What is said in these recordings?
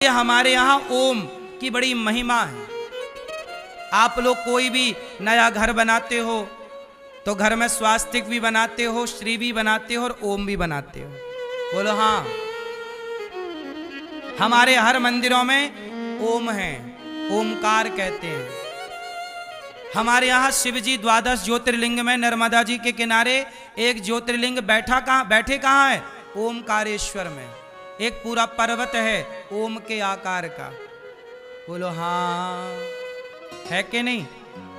हमारे यहाँ ओम की बड़ी महिमा है। आप लोग कोई भी नया घर बनाते हो तो घर में स्वास्तिक भी बनाते हो, श्री भी बनाते हो और ओम भी बनाते हो। बोलो हाँ। हमारे हर मंदिरों में ओम है, ओमकार कहते हैं। हमारे यहाँ शिव जी 12 ज्योतिर्लिंग में नर्मदा जी के किनारे एक ज्योतिर्लिंग बैठे कहाँ है? ओमकारेश्वर में। एक पूरा पर्वत है ओम के आकार का। बोलो हाँ, है कि नहीं?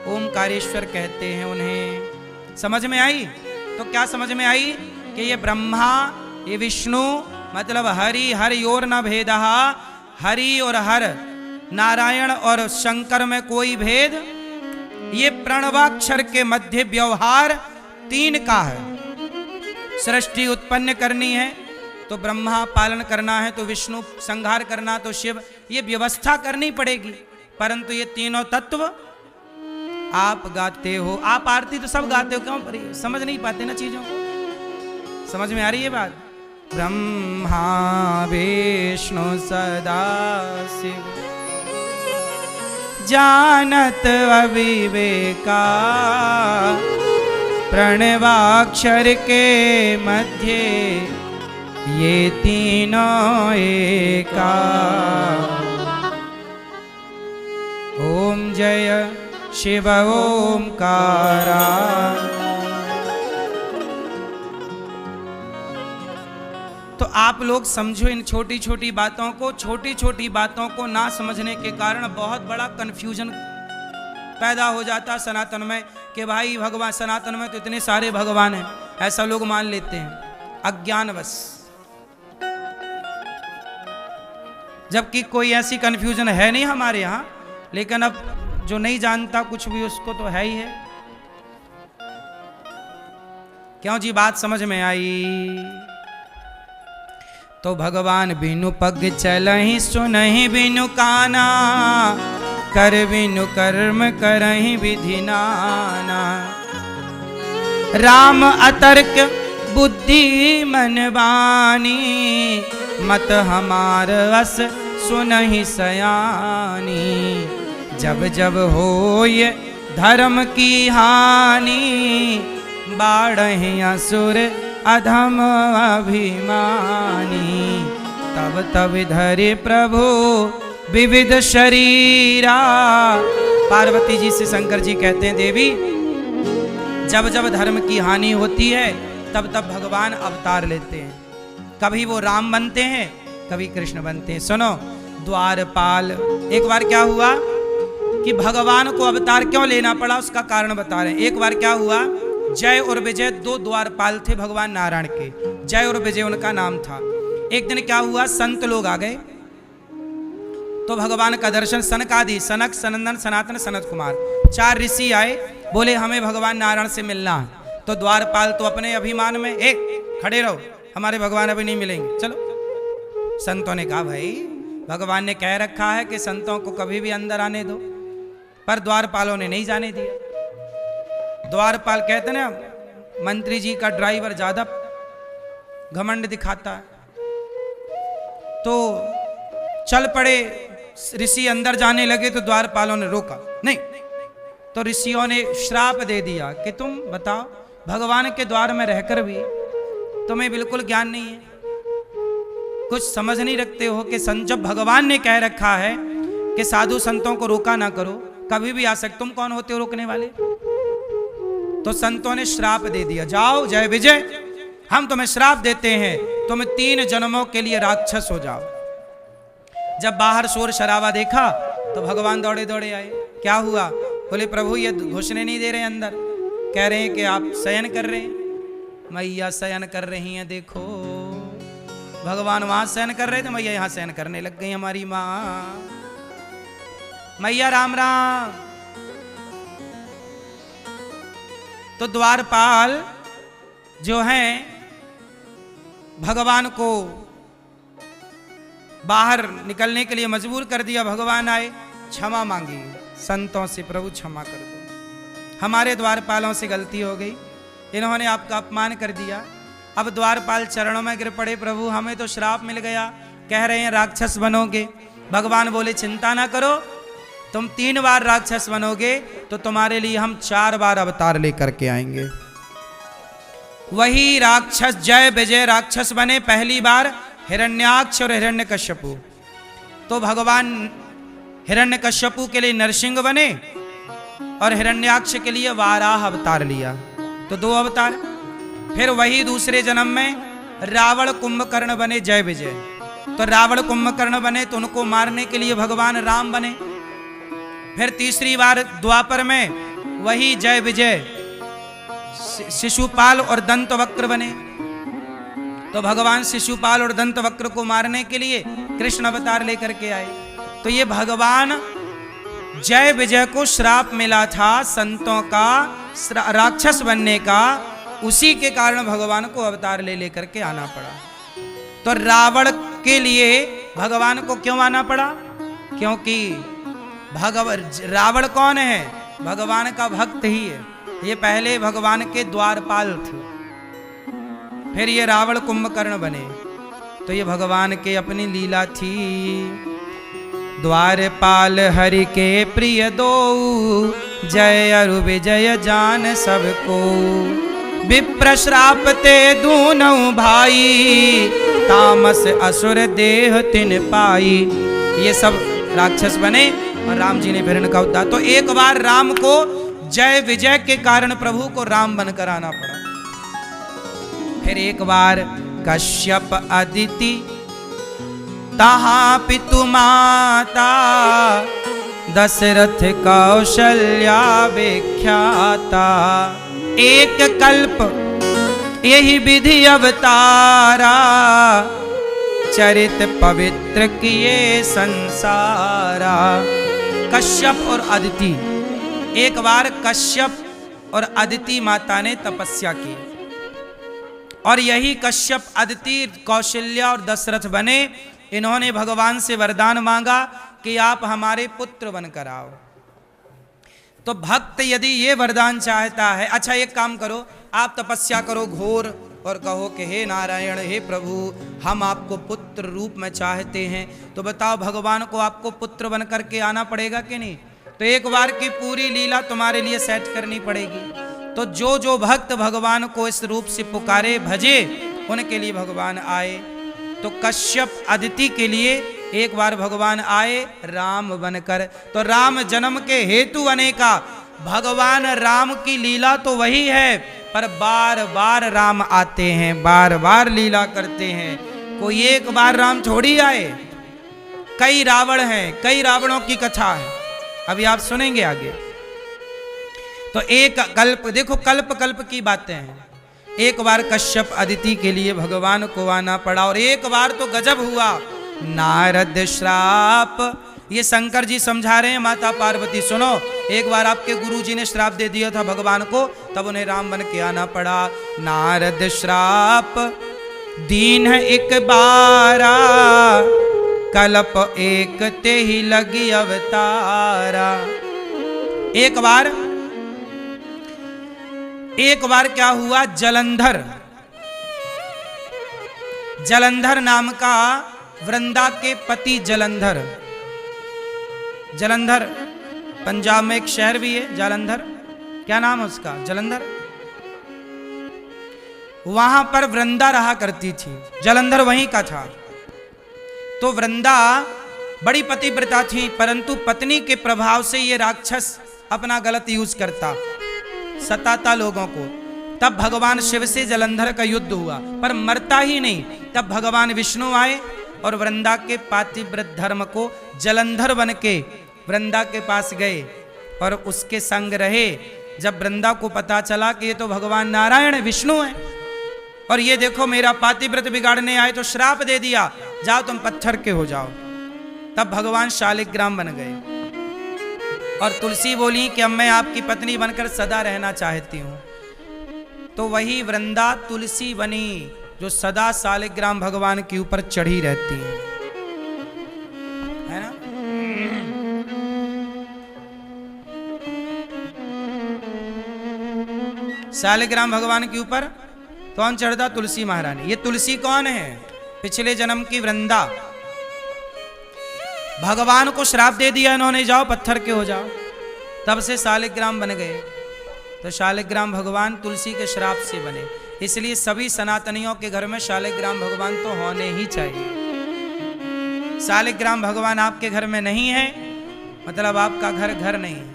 ओमकारेश्वर कहते हैं उन्हें। समझ में आई? तो क्या समझ में आई कि ये ब्रह्मा, ये विष्णु, मतलब हरि हर योर न भेदः, हरि और हर, नारायण और शंकर में कोई भेद, ये प्रणवाक्षर के मध्य व्यवहार 3 का है। सृष्टि उत्पन्न करनी है तो ब्रह्मा, पालन करना है तो विष्णु, संहार करना तो शिव, ये व्यवस्था करनी पड़ेगी। परंतु ये तीनों तत्व आप गाते हो। आप आरती तो सब गाते हो, क्यों समझ नहीं पाते ना चीजों को? समझ में आ रही है बात? ब्रह्मा विष्णु सदा शिव जानत अविवेका, प्रणवाक्षर के मध्य ये तीनों एका। ओम जय शिव ओमकारा। तो आप लोग समझो इन छोटी छोटी बातों को। छोटी छोटी बातों को ना समझने के कारण बहुत बड़ा कंफ्यूजन पैदा हो जाता सनातन में कि भाई भगवान, सनातन में तो इतने सारे भगवान हैं, ऐसा लोग मान लेते हैं अज्ञानवश। जबकि कोई ऐसी कंफ्यूजन है नहीं हमारे यहाँ, लेकिन अब जो नहीं जानता कुछ भी उसको तो है ही है। क्यों जी? बात समझ में आई? तो भगवान बिनु पग चलहि, सुनहि बिनु काना, कर बिनु कर्म करहि विधि नाना। राम अतर्क बुद्धि मन बानी, मत हमार अस सुनहि सयानी। जब जब होय धर्म की हानि, बाढ़हि असुर अधम अभिमानी। तब तब धरे प्रभु विविध शरीरा। पार्वती जी से शंकर जी कहते हैं, देवी जब जब धर्म की हानि होती है तब तब भगवान अवतार लेते हैं। कभी वो राम बनते हैं, कभी कृष्ण बनते हैं। सुनो, द्वारपाल, एक बार क्या हुआ कि भगवान को अवतार क्यों लेना पड़ा, उसका कारण बता रहे हैं। एक बार क्या हुआ, जय और विजय 2 द्वारपाल थे भगवान नारायण के। जय और विजय उनका नाम था। एक दिन क्या हुआ, संत लोग आ गए तो भगवान का दर्शन, सनकादि, सनक, सनंदन, सनातन, सनत कुमार, 4 ऋषि आए, बोले हमें भगवान नारायण से मिलना है। तो द्वारपाल तो अपने अभिमान में, एक खड़े रहो, हमारे भगवान अभी नहीं मिलेंगे, चलो। संतों ने कहा भाई भगवान ने कह रखा है कि संतों को कभी भी अंदर आने दो, पर द्वारपालों ने नहीं जाने दिया। द्वारपाल कहते ना, मंत्री जी का ड्राइवर ज्यादा घमंड दिखाता है। तो चल पड़े ऋषि, अंदर जाने लगे तो द्वारपालों ने रोका नहीं। तो ऋषियों ने श्राप दे दिया कि तुम बताओ, भगवान के द्वार में रहकर भी तुम्हें बिल्कुल ज्ञान नहीं है, कुछ समझ नहीं रखते हो कि जब भगवान ने कह रखा है कि साधु संतों को रोका ना करो, कभी भी आ सकते, तुम कौन होते हो रोकने वाले? तो संतों ने श्राप दे दिया, जाओ जय विजय, हम तुम्हें श्राप देते हैं, तुम 3 जन्मों के लिए राक्षस हो जाओ। जब बाहर शोर शराबा देखा तो भगवान दौड़े दौड़े आए। क्या हुआ? बोले प्रभु ये घुसने नहीं दे रहे अंदर, कह रहे हैं कि आप शयन कर रहे हैं। मैया शयन कर रही हैं, देखो भगवान वहां शयन कर रहे थे, मैया यहां शयन करने लग गई हमारी माँ। मैया राम राम। तो द्वारपाल जो हैं भगवान को बाहर निकलने के लिए मजबूर कर दिया। भगवान आए, क्षमा मांगी संतों से, प्रभु क्षमा कर दो, हमारे द्वारपालों से गलती हो गई, इन्होंने आपका अपमान कर दिया। अब द्वारपाल चरणों में गिर पड़े, प्रभु हमें तो श्राप मिल गया, कह रहे हैं राक्षस बनोगे। भगवान बोले चिंता ना करो, तुम 3 बार राक्षस बनोगे तो तुम्हारे लिए हम 4 बार अवतार लेकर के आएंगे। वही राक्षस जय विजय राक्षस बने पहली बार हिरण्याक्ष और हिरण्यकश्यपु। तो भगवान हिरण्यकश्यपु के लिए नरसिंह बने और हिरण्याक्ष के लिए वाराह अवतार लिया, तो 2 अवतार। फिर वही दूसरे जन्म में रावण कुंभकर्ण बने जय विजय। तो रावण कुंभकर्ण बने तो उनको मारने के लिए भगवान राम बने। फिर तीसरी बार द्वापर में वही जय विजय शिशुपाल और दंतवक्र बने। तो भगवान शिशुपाल और दंतवक्र को मारने के लिए कृष्ण अवतार लेकर के आए। तो ये भगवान जय विजय को श्राप मिला था संतों का राक्षस बनने का, उसी के कारण भगवान को अवतार ले लेकर के आना पड़ा। तो रावण के लिए भगवान को क्यों आना पड़ा? क्योंकि रावण कौन है? भगवान का भक्त ही है। ये पहले भगवान के द्वारपाल थे, फिर ये रावण कुंभकर्ण बने। तो ये भगवान के अपनी लीला थी। द्वारपाल हरि के प्रिय दो, जय अरु विजय जान सबको। विप्र श्राप ते दूनौ भाई, तामस असुर देह तिन पाई। ये सब राक्षस बने और राम जी ने फिर इनका उद्धार। तो एक बार राम को जय विजय के कारण प्रभु को राम बनकर आना पड़ा। फिर एक बार कश्यप अदिति तहा पितु माता, दशरथ कौशल्या विख्याता। एक कल्प यही विधि अवतारा, चरित पवित्र किए संसारा। कश्यप और अदिति, एक बार कश्यप और अदिति माता ने तपस्या की और यही कश्यप अदिति कौशल्या और दशरथ बने। इन्होंने भगवान से वरदान मांगा कि आप हमारे पुत्र बनकर आओ। तो भक्त यदि ये वरदान चाहता है, अच्छा एक काम करो, आप तपस्या करो घोर और कहो कि हे नारायण, हे प्रभु, हम आपको पुत्र रूप में चाहते हैं। तो बताओ भगवान को आपको पुत्र बनकर के आना पड़ेगा कि नहीं? तो एक बार की पूरी लीला तुम्हारे लिए सेट करनी पड़ेगी। तो जो जो भक्त भगवान को इस रूप से पुकारे भजे, उनके लिए भगवान आए। तो कश्यप अदिति के लिए एक बार भगवान आए राम बनकर। तो राम जन्म के हेतु बने का भगवान राम की लीला तो वही है, पर बार बार राम आते हैं, बार बार लीला करते हैं। कोई एक बार राम थोड़ी आए, कई रावण हैं, कई रावणों की कथा है, अभी आप सुनेंगे आगे। तो एक कल्प, देखो कल्प कल्प की बातें हैं। एक बार कश्यप अदिति के लिए भगवान को आना पड़ा और एक बार तो गजब हुआ, नारद श्राप। ये शंकर जी समझा रहे हैं माता पार्वती, सुनो। एक बार आपके गुरुजी ने श्राप दे दिया था भगवान को, तब उन्हें राम बन के आना पड़ा। नारद श्राप दीन है एक बारा, कल्प एक ते ही लगी अवतारा। एक बार क्या हुआ, जलंधर नाम का वृंदा के पति जलंधर पंजाब में एक शहर भी है जालंधर, क्या नाम है उसका? जलंधर। वहां पर वृंदा रहा करती थी, जलंधर वहीं का था। तो वृंदा बड़ी पतिव्रता थी, परंतु पत्नी के प्रभाव से ये राक्षस अपना गलत यूज करता, सताता लोगों को। तब भगवान शिव से जलंधर का युद्ध हुआ, पर मरता ही नहीं। तब भगवान विष्णु आए और वृंदा के पातिव्रत धर्म को जलंधर बन के वृंदा के पास गए और उसके संग रहे। जब वृंदा को पता चला कि ये तो भगवान नारायण विष्णु हैं और ये देखो मेरा पातिव्रत बिगाड़ने आए, तो श्राप दे दिया, जाओ तुम पत्थर के हो जाओ। तब भगवान शालिग्राम बन गए और तुलसी बोली कि अब मैं आपकी पत्नी बनकर सदा रहना चाहती हूं। तो वही वृंदा तुलसी बनी जो सदा शालिग्राम भगवान के ऊपर चढ़ी रहती है ना। शालिग्राम भगवान के ऊपर कौन चढ़ता? तुलसी महारानी। ये तुलसी कौन है? पिछले जन्म की वृंदा। भगवान को श्राप दे दिया इन्होंने, जाओ पत्थर के हो जाओ। तब से शालिग्राम बन गए। तो शालिग्राम भगवान तुलसी के श्राप से बने। इसलिए सभी सनातनियों के घर में शालिग्राम भगवान तो होने ही चाहिए। शालिग्राम भगवान आपके घर में नहीं है मतलब आपका घर घर नहीं है।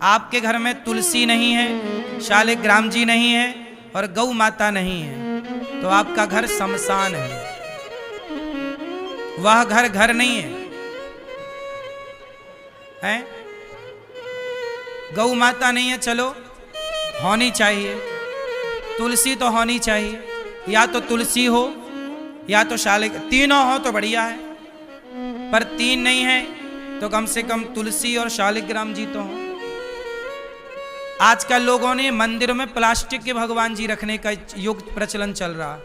आपके घर में तुलसी नहीं है, शालिग्राम जी नहीं है और गौ माता नहीं है तो आपका घर शमशान है। वह घर घर नहीं है, हैं? गौ माता नहीं है, चलो होनी चाहिए, तुलसी तो होनी चाहिए। या तो तुलसी हो या तो शालिग्राम, तीनों हो तो बढ़िया है, पर तीन नहीं है तो कम से कम तुलसी और शालिग्राम जी तो हो। आजकल लोगों ने मंदिर में प्लास्टिक के भगवान जी रखने का युग प्रचलन चल रहा।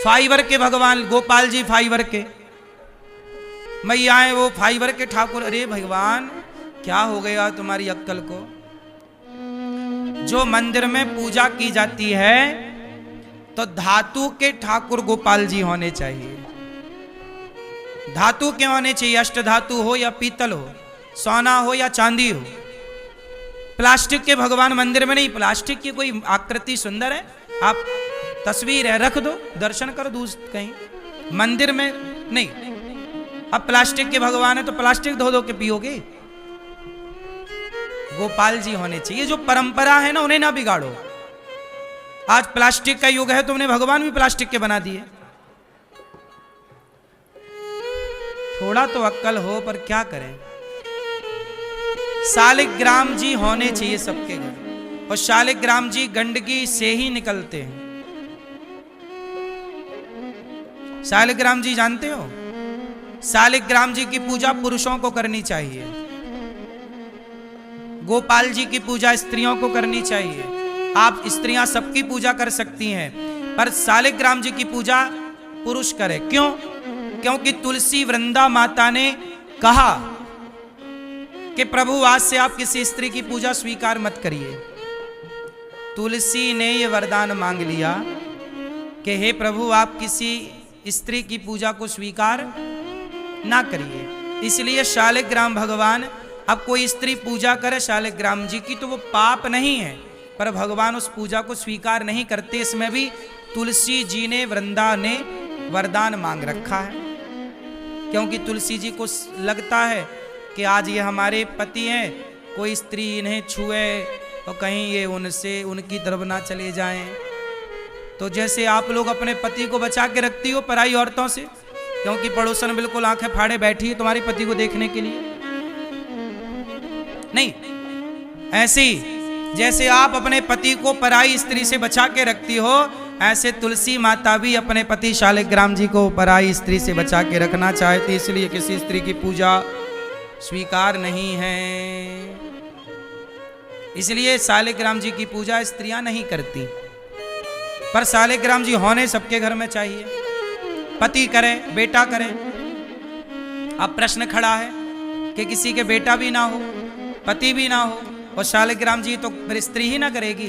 फाइबर के भगवान, गोपाल जी फाइबर के, मैया है वो फाइबर के ठाकुर। अरे भगवान क्या हो गया तुम्हारी अक्कल को? जो मंदिर में पूजा की जाती है तो धातु के ठाकुर गोपाल जी होने चाहिए। धातु के होने चाहिए, अष्ट धातु हो या पीतल हो, सोना हो या चांदी हो। प्लास्टिक के भगवान मंदिर में नहीं। प्लास्टिक की कोई आकृति सुंदर है, आप तस्वीर है रख दो, दर्शन कर दो कहीं, मंदिर में नहीं। अब प्लास्टिक के भगवान है तो प्लास्टिक धो धो के पियोगे? गोपाल जी होने चाहिए। जो परंपरा है ना उन्हें ना बिगाड़ो। आज प्लास्टिक का युग है तो उन्हें भगवान भी प्लास्टिक के बना दिए। थोड़ा तो अक्ल हो, पर क्या करें। शालिग्राम जी होने चाहिए सबके घर, और शालिग्राम जी गंदगी से ही निकलते हैं। शालिग्राम जी जानते हो, शालिग्राम जी की पूजा पुरुषों को करनी चाहिए, गोपाल जी की पूजा स्त्रियों को करनी चाहिए। आप स्त्रियां सबकी पूजा कर सकती हैं, पर शालिग्राम जी की पूजा पुरुष करे। क्यों? क्योंकि तुलसी वृंदा माता ने कहा कि प्रभु आज से आप किसी स्त्री की पूजा स्वीकार मत करिए। तुलसी ने यह वरदान मांग लिया कि हे प्रभु आप किसी स्त्री की पूजा को स्वीकार ना करिए। इसलिए शालिग्राम भगवान, अब कोई स्त्री पूजा करे शालिग्राम जी की तो वो पाप नहीं है, पर भगवान उस पूजा को स्वीकार नहीं करते। इसमें भी तुलसी जी ने, वृंदा ने वरदान मांग रखा है, क्योंकि तुलसी जी को लगता है कि आज ये हमारे पति हैं, कोई स्त्री इन्हें छुए और कहीं ये उनसे उनकी तरफ ना चले जाएं। तो जैसे आप लोग अपने पति को बचा के रखती हो पराई औरतों से, क्योंकि पड़ोसन बिल्कुल आंखें फाड़े बैठी है तुम्हारे पति को देखने के लिए, नहीं, ऐसे ही जैसे आप अपने पति को पराई स्त्री से बचा के रखती हो, ऐसे तुलसी माता भी अपने पति शालिग्राम जी को पराई स्त्री से बचा के रखना चाहती, इसलिए किसी स्त्री की पूजा स्वीकार नहीं है। इसलिए शालिग्राम जी की पूजा स्त्रियां नहीं करती, पर शालिग्राम जी होने सबके घर में चाहिए। पति करे, बेटा करे। अब प्रश्न खड़ा है कि किसी के बेटा भी ना हो, पति भी ना हो, और शालिग्राम जी तो फिर स्त्री ही ना करेगी।